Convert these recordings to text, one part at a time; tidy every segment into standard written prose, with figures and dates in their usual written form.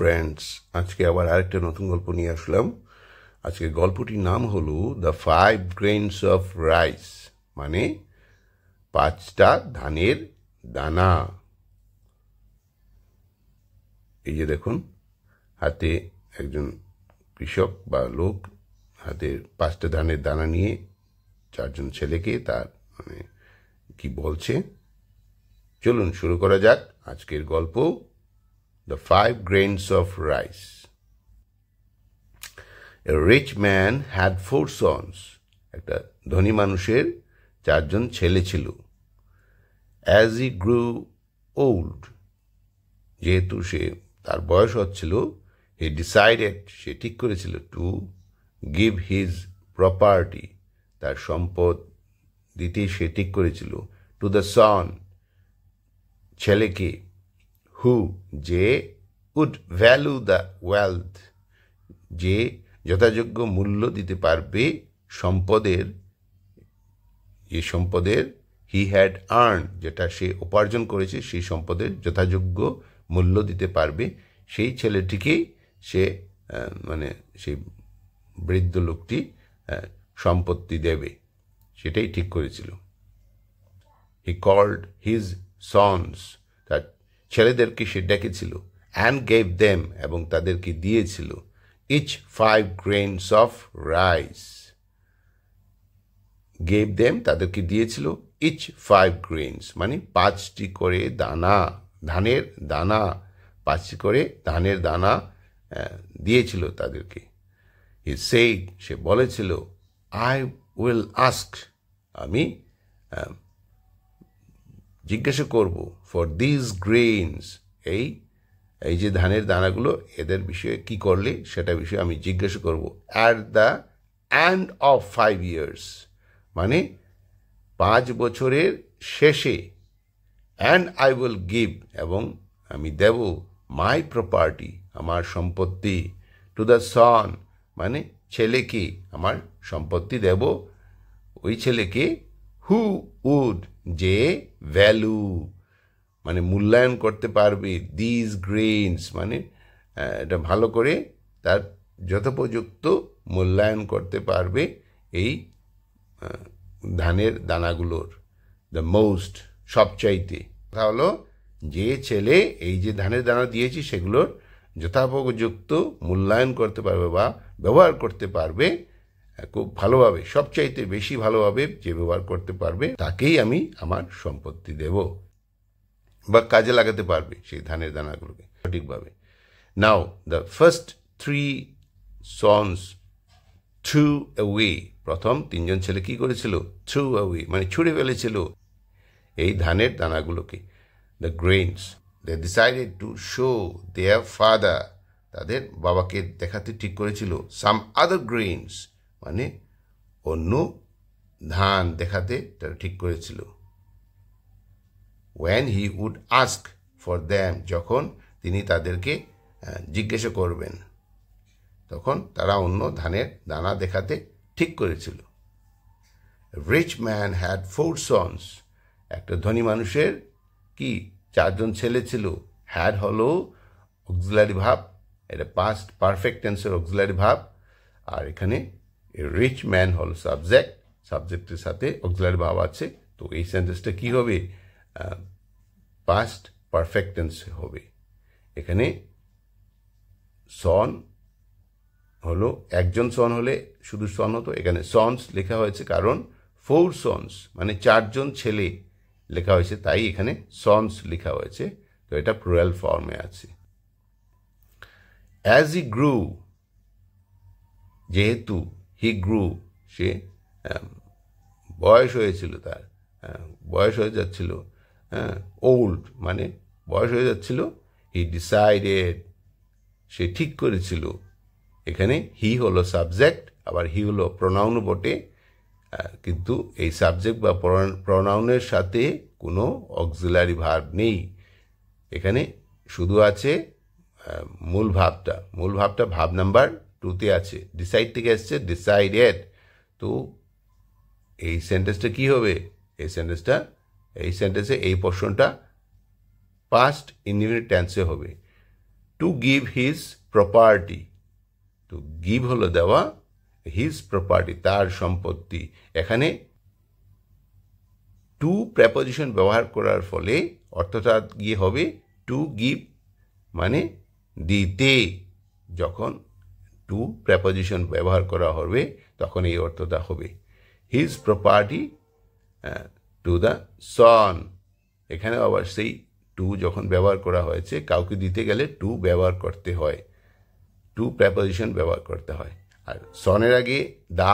Friends, আজকে আবার আরেকটা নতুন গল্প নিয়ে আসলাম। আজকে গল্পটির নাম হলো দ্য 5 গ্রেইনস অফ রাইস, মানে 5টা ধানের দানা। এই যে দেখুন, হাতে একজন কৃষক বা লোক হাতে 5টা ধানের দানা নিয়ে 4জন ছেলেকে তার মানে কি বলছে। চলুন শুরু করা যাক আজকের গল্প, The 5 Grains of Rice. A rich man had 4 sons. একটা ধনী মানুষের 4জন ছেলে ছিল। As he grew old, যেহেতু তার বয়স হচ্ছিল, he decided, সে ঠিক করেছিল, to give his property, তার সম্পদ দিতে সে ঠিক করেছিল, to the son, ছেলেকে, who, যে would value the wealth, যে যথাযোগ্য মূল্য দিতে পারবে সম্পদের, যে সম্পদের he had earned, যেটা সে উপার্জন করেছে সেই সম্পদের যথাযোগ্য মূল্য দিতে পারবে, সেই ছেলেটিকেই সে মানে সেই বৃদ্ধ লোকটি সম্পত্তি দেবে, সেটাই ঠিক করেছিল। He called his sons, তার ছেলেদেরকে সে ডেকেছিল, and gave them, এবং তাদেরকে দিয়েছিল, each 5 grains of rice. Gave them, তাদেরকে দিয়েছিল, each 5 grains, মানে 5টি করে দানা, ধানের দানা, 5টি করে ধানের দানা দিয়েছিল তাদেরকে। He said, সে বলেছিল, I will ask, আমি জিজ্ঞাসা করব, for these grains, এই যে ধানের দানাগুলো, এদের বিষয়ে কি করলে সেটা বিষয়ে আমি জিজ্ঞাসা করব, at the end of 5 years, মানে 5 বছরের শেষে, and I will give, এবং আমি দেব, my property, আমার সম্পত্তি, to the son, মানে ছেলেকে আমার সম্পত্তি দেব, ওই ছেলেকে, who would, যে ভ্যালু, মানে মূল্যায়ন করতে পারবে, these grains, মানে এটা ভালো করে তার যথোপযুক্ত মূল্যায়ন করতে পারবে এই ধানের দানাগুলোর, দ্য মোস্ট, সবচাইতে। কথা হলো, যে ছেলে এই যে ধানের দানা দিয়েছি সেগুলোর যথোপযুক্ত মূল্যায়ন করতে পারবে বা ব্যবহার করতে পারবে খুব ভালোভাবে, সবচাইতে বেশি ভালোভাবে যে ব্যবহার করতে পারবে, তাকেই আমি আমার সম্পত্তি দেব, বা কাজে লাগাতে পারবে সেই ধানের দানাগুলোকে সঠিকভাবে। নাও the first 3 sons threw away, প্রথম 3জন ছেলে কি করেছিল, threw away, মানে ছুঁড়ে ফেলেছিল এই ধানের দানাগুলোকে, the grains. They decided to show their father, তাদের বাবাকে দেখাতে ঠিক করেছিল, some other grains, মানে অন্য ধান দেখাতে তারা ঠিক করেছিল, when he would ask for them, যখন তিনি তাদেরকে জিজ্ঞাসা করবেন, তখন তারা অন্য ধানের দানা দেখাতে ঠিক করেছিল। A rich man had 4 sons, একটা ধনী মানুষের কি 4জন ছেলে ছিল। had হলো অক্সিলারি ভাব, এটা পাস্ট পারফেক্ট টেন্সের অক্সিলারি ভাব, আর এখানে রিচ ম্যান হলো সাবজেক্ট, সাবজেক্টের সাথে অক্সিলারি ভাব আছে, তো এই সেন্টেন্সটা কি হবে, পাস্ট পারফেক্ট টেন্স হবে। এখানে সন হলো, একজন সন হলে শুধু সন হতো, এখানে সন্স লেখা হয়েছে কারণ 4 sons, মানে 4জন ছেলে লেখা হয়েছে, তাই এখানে সন্স লেখা হয়েছে, তো এটা প্লুরাল ফর্মে আছে। As he grew, যেহেতু he grew, সে বয়স হয়েছিল, তার বয়স হয়ে যাচ্ছিল, ওল্ড মানে বয়স হয়ে যাচ্ছিল, he decided, সে ঠিক করেছিল, এখানে হি হলো সাবজেক্ট, আবার হি হলো প্রোনাউন বটে, কিন্তু এই সাবজেক্ট বা প্রোনাউনের সাথে কোনো অক্সিলারি ভার্ব নেই, এখানে শুধু আছে মূল ভাবটা, মূল ভাবটা ভাব নাম্বার 2তে আছে, ডিসাইড থেকে আসছে, ডিসাইডেড, তো এই সেন্টেন্সটা কি হবে, এই সেন্টেন্সে এই পোর্শনটা পাস্ট ইনডিফিনিট টেন্সে হবে, to give his property, to give হলো দেওয়া, হিজ প্রপার্টি তার সম্পত্তি। এখানে টু প্রেপোজিশন ব্যবহার করার ফলে অর্থটা গিয়ে হবে টু গিভ মানে দিতে। যখন টু প্রেপোজিশন ব্যবহার করা হবে তখন এই অর্থটা হবে। His property to the son, এখানে আবার সেই টু যখন ব্যবহার করা হয়েছে, কাউকে দিতে গেলে টু ব্যবহার করতে হয়, টু প্রেপোজিশন ব্যবহার করতে হয়। আর সনের আগে দা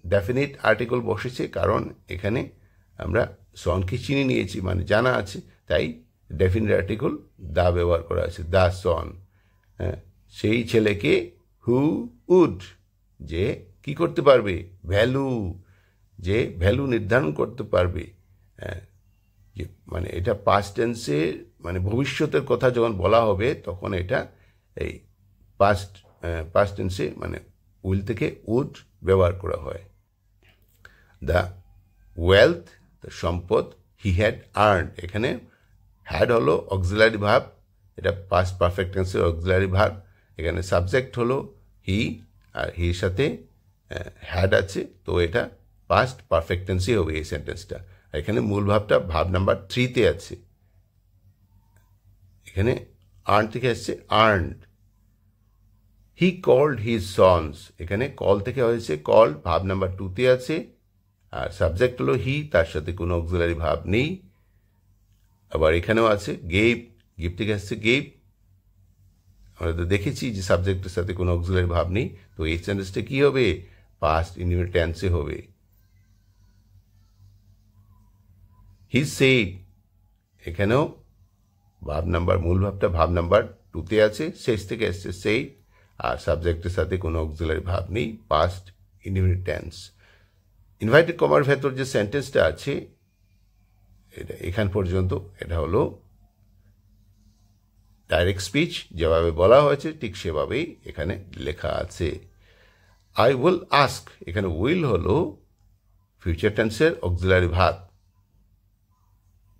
ডেফিনিট আর্টিকেল বসেছে, কারণ এখানে আমরা সনকে চিনে নিয়েছি, মানে জানা আছে, তাই ডেফিনিট আর্টিকেল দা ব্যবহার করা আছে, দা সন। হ্যাঁ, সেই ছেলেকে হু উড, যে কি করতে পারবে, ভ্যালু, যে ভ্যালু নির্ধারণ করতে পারবে। যে মানে এটা পাস্ট টেন্সে, মানে ভবিষ্যতের কথা যখন বলা হবে তখন এটা এই পাস্ট টেন্সে মানে উইল থেকে উড ব্যবহার করা হয়। দ্য ওয়েলথ, সম্পদ, হি হ্যাড আর্নড, এখানে হ্যাড হলো অক্সিলারি ভার্ব, এটা পাস্ট পারফেক্ট টেন্সের অক্সিলারি ভার্ব। এখানে সাবজেক্ট হলো হি, আর হির সাথে হ্যাড আছে, তো এটা পাস্ট পারফেক্ট টেন্সই হবে এই সেন্টেন্সটা। আর এখানে মূল ভাবটা ভাব নাম্বার 3-তে আছে। এখানে আর্ন থেকে আসছে earned. He called his sons, এখানে কল থেকে হয়েছে কল, ভাব নাম্বার 2-তে আছে, আর সাবজেক্ট হলো হি, তার সাথে কোনো অক্সিলারি ভাব নেই। আবার এখানেও আছে গেভ, গিভ থেকে আসছে গেভ। আমরা তো দেখেছি যে সাবজেক্টের সাথে কোনো অক্সিলারি ভাব নেই, তো এই সেন্টেন্সটা কি হবে, পাস্ট ইনডিফিনিট টেন্সে হবে। হি সেড, এখানেও ভাব নাম্বার, মূল ভাবটা ভাব নাম্বার 2-তে আছে, শেষ থেকে আসছে সেড, আর সাবজেক্টের সাথে কোনো অক্সিলারি ভাব নেই, পাস্ট ইনডিফিনিট টেন্স। ইনভার্টেড কমার ভেতর যে সেন্টেন্সটা আছে এটা এখান পর্যন্ত, এটা হলো ডাইরেক্ট স্পিচ, যেভাবে বলা হয়েছে ঠিক সেভাবেই এখানে লেখা আছে। আই উইল আস্ক, এখানে উইল হলো ফিউচার টেন্সের অক্সিলারি ভার্ব।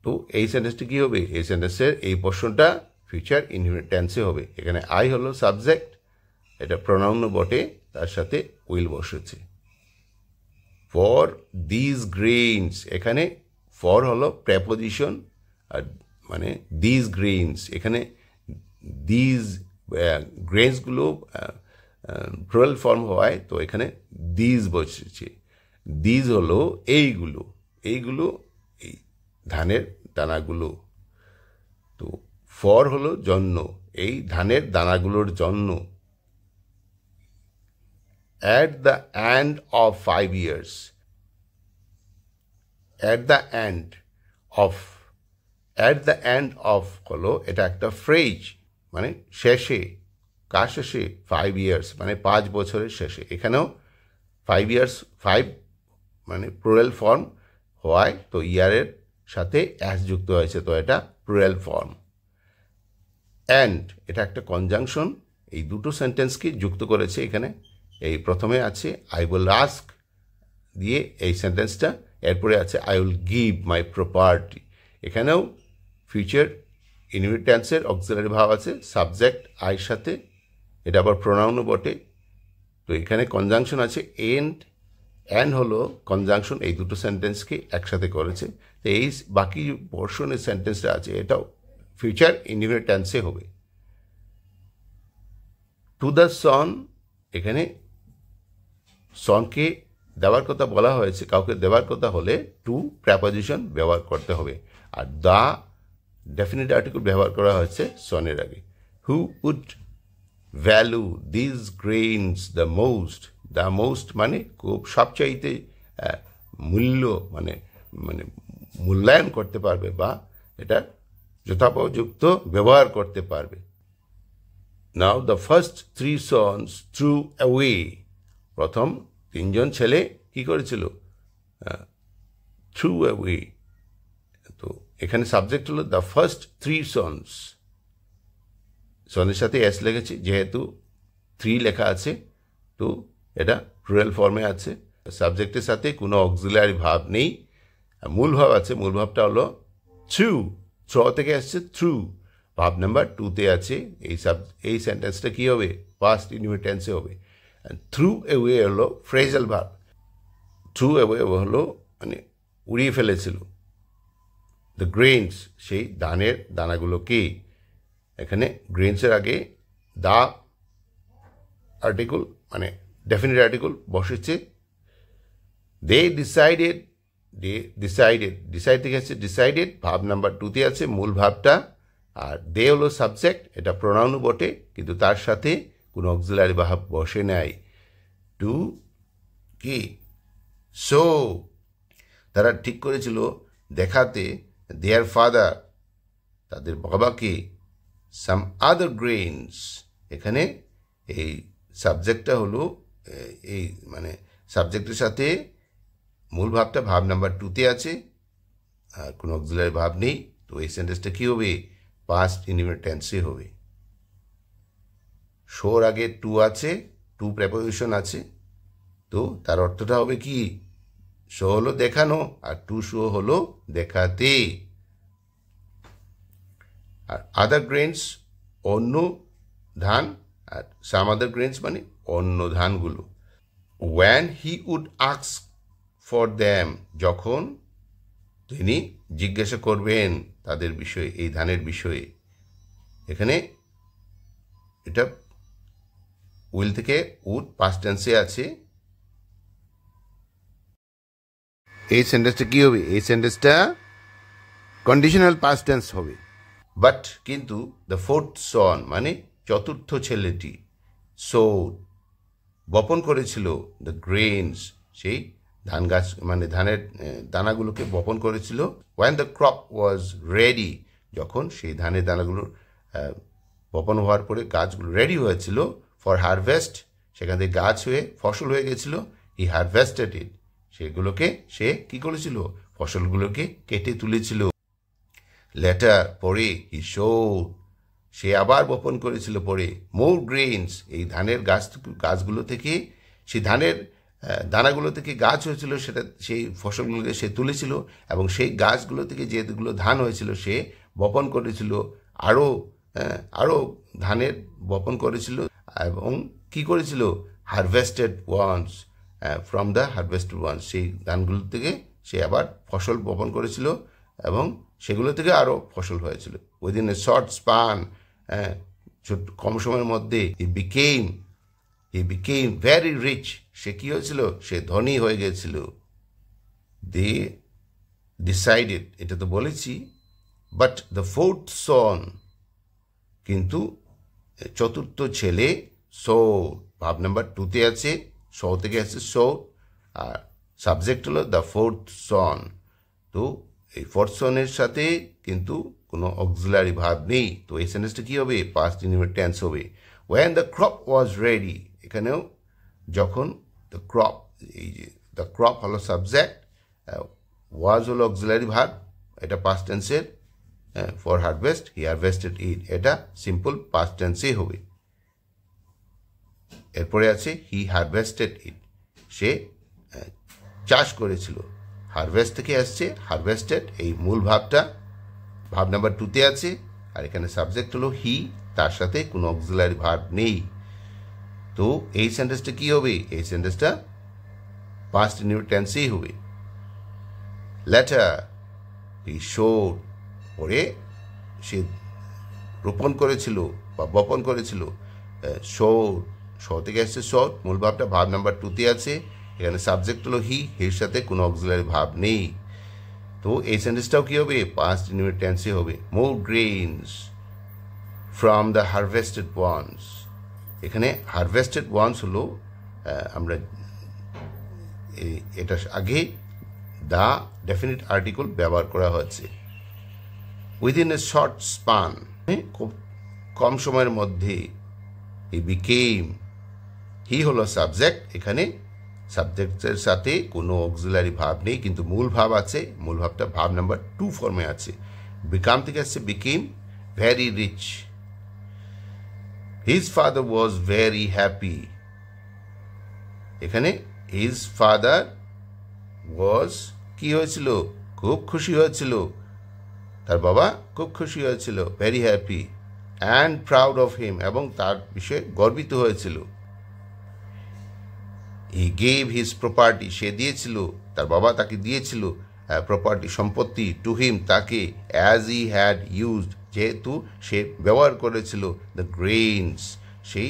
তো এই সেন্টেন্সটি কি হবে, এই সেন্টেন্সের এই পোর্শনটা ফিউচার ইনডিফিনিট টেন্সে হবে। এখানে আই হলো সাবজেক্ট, এটা প্রোনাউনও বটে, তার সাথে উইল বসেছে। ফর দিজ গ্রেইনস, এখানে ফর হলো প্রেপোজিশন, আর মানে দিজ গ্রেইনস, এখানে দিজ গ্রেইনসগুলো প্লুরাল ফর্ম হওয়ায় তো এখানে দিজ বসেছে। দিজ হলো এইগুলো, এইগুলো এই ধানের দানাগুলো। তো ফর হলো জন্য, এই ধানের দানাগুলোর জন্য। At the end of 5 years, at the end of হলো এটা একটা ফ্রেজ, মানে শেষে, কার শেষে, 5 years মানে 5 বছরের শেষে। এখানেও 5 years, 5 মানে প্লুরাল ফর্ম হওয়ায় তো ইয়ারের সাথে অ্যাস যুক্ত হয়েছে, তো এটা প্লুরাল ফর্ম। অ্যান্ড এটা একটা কনজাংশন, এই দুটো সেন্টেন্সকে যুক্ত করেছে এখানে। এই প্রথমে আছে আই উইল আস্ক দিয়ে এই সেন্টেন্সটা, এরপরে আছে I will give my property. এখানেও ফিউচার ইনডিফিনিট টেন্সের অক্সিলারি ভাব আছে, সাবজেক্ট আইর সাথে, এটা আবার প্রোনাউনও বটে। তো এখানে কনজাংশন আছে অ্যান্ড হলো কনজাংশন, এই দুটো সেন্টেন্সকে একসাথে করেছে। তো এই বাকি পোর্শনের সেন্টেন্সটা আছে, এটাও ফিউচার ইনডিফিনিট টেন্সে হবে। টু দ্য সন, এখানে সনকে দেওয়ার কথা বলা হয়েছে, কাউকে দেওয়ার কথা হলে টু প্রেপোজিশন ব্যবহার করতে হবে, আর দা ডেফিনিট আর্টিকেল ব্যবহার করা হয়েছে সনের আগে। Who would value this grains the most, the most মানে খুব সবচাইতে মূল্য, মানে মানে মূল্যায়ন করতে পারবে বা এটা যথোপযুক্ত ব্যবহার করতে পারবে। নাও the first 3 sons threw away, প্রথম 3জন ছেলে কি করেছিল, থ্রু অ্যাওয়ে। তো এখানে সাবজেক্ট হলো দ্য ফার্স্ট 3 sons, সনের সাথে এস লেগেছে, যেহেতু 3 লেখা আছে তো এটা প্লুরাল ফর্মে আছে। সাবজেক্টের সাথে কোনো অক্সিলারি ভাব নেই, মূল ভাব আছে, মূল ভাবটা হলো থ্রু, থ্র থেকে আসছে থ্রু, ভার্ব নাম্বার টুতে আছে, এই সেন্টেন্সটা কি হবে, পাস্ট ইনডিফিনিট টেন্সে হবে। থ্রু অ্যাওয়ে হলো ফ্রেজাল ভার্ব। থ্রু অ্যাওয়ে হলো মানে উড়িয়ে ফেলেছিল। দ্য গ্রেনস, সেই ধানের দানাগুলোকে, এখানে গ্রেনসের আগে দা আর্টিকল মানে ডেফিনিট আর্টিকল বসেছে। দে ডিসাইডেড, ডিসাইড থেকে আছে ডিসাইডেড, ভার্ব নাম্বার টুতে আছে মূল ভাবটা, আর দে হলো সাবজেক্ট, এটা প্রোনাউনও বটে কিন্তু তার সাথে কোনো অক্সিলারি ভাব বসে নাই। টু কি সো, তারা ঠিক করেছিল দেখাতে দেয়ার ফাদার, তাদের বাবাকে, সাম আদার গ্রেনস, এখানে এই সাবজেক্টটা হলো এই মানে সাবজেক্টের সাথে মূল ভাবটা ভাব নাম্বার টুতে আছে আর কোনো অক্সিলারি ভাব নেই, তো এই সেন্টেন্সটা কী হবে, পাস্ট ইনডিফিনিট টেন্সে হবে। শোর আগে টু আছে, টু প্রেপোজিশন আছে, তো তার অর্থটা হবে কি, শো হলো দেখানো আর টু শো হলো দেখাতে। আর আদার গ্রেনস অন্য ধান, আর সাম আদার গ্রেনস মানে অন্য ধানগুলো। When he would ask for them, যখন তিনি জিজ্ঞাসা করবেন তাদের বিষয়ে, এই ধানের বিষয়ে। এখানে এটা উইল থেকে উড পাস্ট টেন্সে আছে। এই সেন্টেন্সটা কি হবে, এই সেন্টেন্সটা কন্ডিশনাল পাস্ট টেন্স হবে। বাট কিন্তু দ্য ফোর্থ সন মানে চতুর্থ ছেলেটি, সো বপন করেছিল, দ্য গ্রেনস সেই ধান গাছ মানে ধানের দানাগুলোকে বপন করেছিল। One the crop was ready, যখন সেই ধানের দানাগুলো বপন হওয়ার পরে গাছগুলো রেডি হয়েছিল ফর হারভেস্ট, সেখান থেকে গাছ হয়ে ফসল হয়ে গেছিল। হি হারভেস্টেড ইট, সেগুলোকে সে কি করেছিল, ফসলগুলোকে কেটে তুলেছিল। লেটার পরে, হি শোড, সে আবার বপন করেছিল পরে, মোর গ্রেনস, এই ধানের গাছগুলো থেকে, সেই ধানের দানাগুলো থেকে গাছ হয়েছিল, সেটা সেই ফসলগুলোকে সে তুলেছিল এবং সেই গাছগুলো থেকে যেগুলো ধান হয়েছিল সে বপন করেছিল, আরও ধানের বপন করেছিল এবং কি করেছিল, harvested ones, from the harvested ones, সেই ধানগুলো থেকে সে আবার ফসল বপন করেছিল এবং সেগুলো থেকে আরও ফসল হয়েছিল। উইদিন এ শর্ট স্পান, কম সময়ের মধ্যে হি বিকেম ভেরি রিচ, সে কি হয়েছিল, সে ধনী হয়ে গেছিল। দে ডিসাইডেড, এটা তো বলেছি। বাট দ্য ফোর্থ সন, কিন্তু চতুর্থ ছেলে, সো ভাব নাম্বার টুতে আছে, সো থেকে আছে সো, আর সাবজেক্ট হলো দ্য ফোর্থ সন। তো এই ফোর্থ সনের সাথে কিন্তু কোনো অক্সিলারি ভাব নেই, তো এই সেন্টেন্সটা কী হবে, পাস্ট ইনডিফিনিট টেন্স হবে। When the crop was ready, এখানেও যখন দ্য ক্রপ, এই যে দ্য ক্রপ হলো সাবজেক্ট, ওয়াজ হলো অক্সিলারি ভাব, এটা পাস্ট টেন্সের, for harvest, he harvested it, এটা সিম্পল পাস্ট টেন্সে হবে। এরপরে আছে হি হারভেস্টেড ইট, সে চাষ করেছিল। হারভেস্ট থেকে আসছে হারভেস্টেড, এই মূল ভাবটা ভাব নাম্বার টুতে আছে, আর এখানে সাবজেক্ট হলো হি, তার সাথে কোনো অক্সিলারি ভার্ব নেই। তো এই সেন্টেন্সটা কি হবে, এই সেন্টেন্সটা পাস্ট ইনডিফিনিট টেন্সেই হবে। লেটার হি শোড, পরে সে রোপণ করেছিল বা বপন করেছিল। শো থেকে আসছে শট, মূল ভাবটা ভাব নাম্বার টুতে আছে, এখানে সাবজেক্ট হলো হি, হির সাথে কোনো অক্সিলারি ভাব নেই। তো এই সেন্টেন্সটাও কি হবে, পাস্ট ইনডিফিনিট টেন্সে হবে। More grains from the harvested ones, এখানে হারভেস্টেড ওয়ান্স হলো আমরা এটা আগে দ্য ডেফিনিট আর্টিকেল ব্যবহার করা হয়েছে। উইদিন এ শর্ট স্পান, খুব কম সময়ের মধ্যে। হি বিকেম, হি হলো সাবজেক্ট, এখানে সাবজেক্টের সাথে কোনো অক্সিলারি ভাব নেই কিন্তু মূল ভাব আছে, মূল ভাবটা ভাব নাম্বার টু ফর্মে আছে। বিকাম থেকে আসছে became very rich. His father was very happy, এখানে হিজ ফাদার ওয়াজ কি হয়েছিল, খুব খুশি হয়েছিল। তার বাবা খুব খুশি হয়েছিল, very happy, and proud of him, এবং তার বিষয়ে গর্বিত হয়েছিল। হি গেভ হিজ প্রপার্টি, সে দিয়েছিল, তার বাবা তাকে দিয়েছিল প্রপার্টি, সম্পত্তি, টু হিম, তাকে, অ্যাজ হি হ্যাড ইউজড, যেহেতু সে ব্যবহার করেছিল, দ্য গ্রেইনস, সেই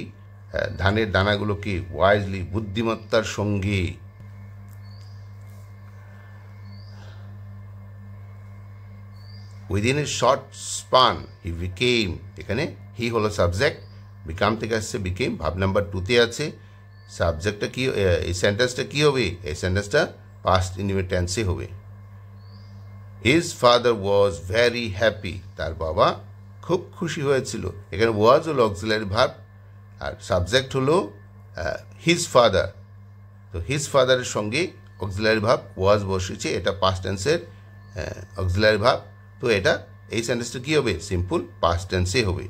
ধানের দানাগুলোকে, ওয়াইজলি, বুদ্ধিমত্তার সঙ্গে। Within a short span he became, এখানে হি হলো সাবজেক্ট, বিকাম থেকে আসছে বিকেম, ভাব নাম্বার 2-তে আছে। সাবজেক্টটা কি, এই সেন্টেন্সটা কি হবে? এই সেন্টেন্সটা পাস্ট ইনডিফিনিট টেন্সে হবে। His father was very happy, তার বাবা খুব খুশি হয়েছিল। এখানে ওয়াজ হলো অক্সিলারি ভার্ব, আর সাবজেক্ট হলো হিজ ফাদার। তো হিজ ফাদারের সঙ্গে অক্সিলারি ভার্ব ওয়াজ বসেছে, এটা পাস্ট টেন্সের অক্সিলারি ভার্ব। তো এটা, এই সেন্টেন্সটা কি হবে? সিম্পল পাস্ট টেন্সে হবে।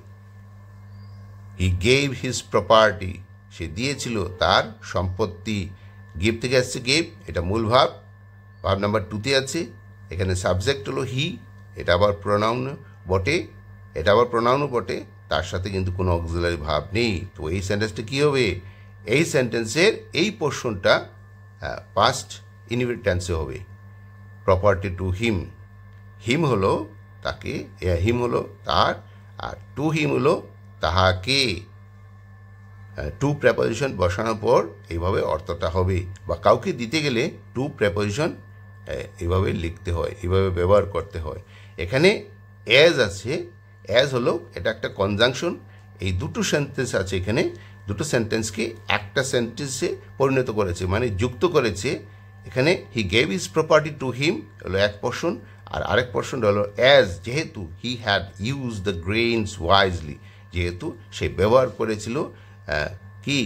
হি গেভ হিজ প্রপার্টি, সে দিয়েছিল তার সম্পত্তি। গিভ থেকে আসছে গেভ, এটা মূল ভাব, ভাব নাম্বার 2-তে আছে। এখানে সাবজেক্ট হলো হি, এটা আবার প্রোনাউন বটে, এটা আবার প্রোনাউনও বটে, তার সাথে কিন্তু কোনো অক্সিলারি ভাব নেই। তো এই সেন্টেন্সটা কি হবে? এই সেন্টেন্সের এই পোর্শনটা পাস্ট ইনডিফিনিট টেন্সে হবে। প্রপার্টি টু হিম, হিম হলো তাকে, হিম হলো তার, আর টু হিম হলো তাহাকে। টু প্রেপোজিশন বসানোর পর এইভাবে অর্থটা হবে, বা কাউকে দিতে গেলে টু প্রেপোজিশন এইভাবে লিখতে হয়, এইভাবে ব্যবহার করতে হয়। এখানে অ্যাজ আছে, অ্যাজ হলো এটা একটা কনজাংশন। এই দুটো সেন্টেন্স আছে, এখানে দুটো সেন্টেন্সকে একটা সেন্টেন্সে পরিণত করেছে, মানে যুক্ত করেছে। এখানে he gave his property to him হলো এক পোর্শন, আর আরেক পোর্শন হলো অ্যাজ, যেহেতু he had use the grains wisely, যেহেতু সে ব্যবহার করেছিল কি,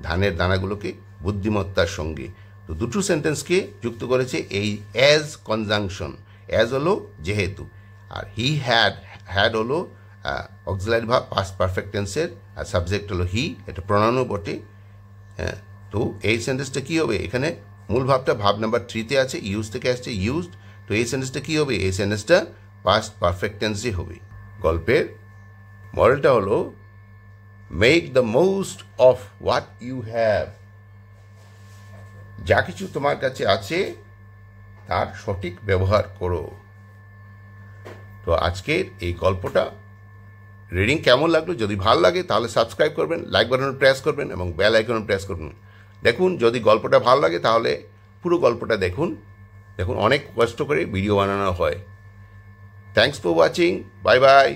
ধানের দানাগুলোকে বুদ্ধিমত্তার সঙ্গে। তো দুটো সেন্টেন্সকে যুক্ত করেছে এই অ্যাজ কনজাংশন। অ্যাজ হলো যেহেতু, আর হি হ্যাড, হ্যাড হলো অক্সিলারি ভার্ব পাস্ট পারফেক্ট টেন্সের, আর সাবজেক্ট হলো হি, এটা প্রোনাউনও বটে। হ্যাঁ, তো এই সেন্টেন্সটা কী হবে? এখানে মূল ভাবটা ভাব নাম্বার 3-তে আছে, ইউজ থেকে আসছে ইউজড। তো এই সেন্টেন্সটা কী হবে? এই সেন্টেন্সটা পাস্ট পারফেক্ট টেন্সে হবে। গল্পের মডেলটা হলো make the most of what you have, যা কিছু তোমার কাছে আছে তার সঠিক ব্যবহার করো। তো আজকের এই গল্পটা রিডিং কেমন লাগলো? যদি ভালো লাগে তাহলে সাবস্ক্রাইব করবেন, লাইক বাটন প্রেস করবেন এবং বেল আইকন প্রেস করবেন। দেখুন, যদি গল্পটা ভালো লাগে তাহলে পুরো গল্পটা দেখুন। দেখুন, অনেক কষ্ট করে ভিডিও বানানো হয়। Thanks for watching, bye bye.